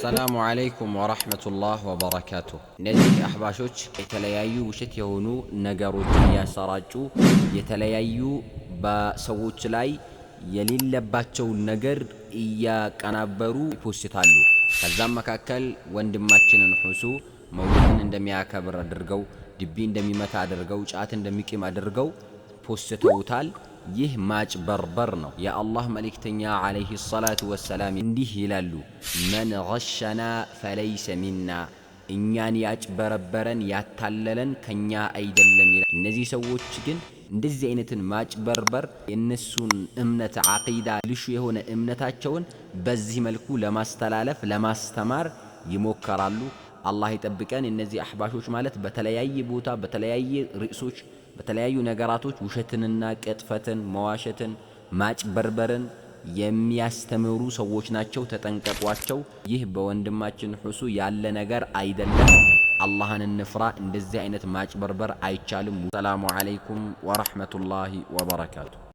السلام عليكم ورحمة الله وبركاته. እነዚህ አህባሾች የተለያዩ ውሸት የሆኑ ነገሮችን ያሰራጩ የተለያዩ በሰዎች ላይ የሌለባቸው ነገር እያቀናበሩ ይፖስታሉ። ከዛም መካከል ወንድማችንን ሁሱ መውሊድን እንደሚያከብር አድርገው ድቢ እንደሚመታ አድርገው ጫት እንደሚቅም አድርገው ፖስተውታል። ይህ ማጭበርበር ነው። የአላህ መልእክተኛ ዓለይሂ ሰላቱ ወሰላም እንዲህ ይላሉ፣ መን ገሸና ፈለይሰ ሚና፣ እኛን ያጭበረበረን ያታለለን ከኛ አይደለም ይላል። እነዚህ ሰዎች ግን እንደዚህ አይነትን ማጭበርበር የነሱን እምነት ዓቂዳ ልሹ የሆነ እምነታቸውን በዚህ መልኩ ለማስተላለፍ ለማስተማር ይሞክራሉ። አላህ ይጠብቀን። እነዚህ አህባሾች ማለት በተለያየ ቦታ በተለያየ ርዕሶች በተለያዩ ነገራቶች ውሸትንና ቅጥፈትን መዋሸትን ማጭበርበርን የሚያስተምሩ ሰዎች ናቸው። ተጠንቀቋቸው። ይህ በወንድማችን ሁሱ ያለ ነገር አይደለም። አላህን እንፍራ። እንደዚህ አይነት ማጭበርበር አይቻልም። ሰላሙ አለይኩም ወራህመቱላሂ ወበረካቱ።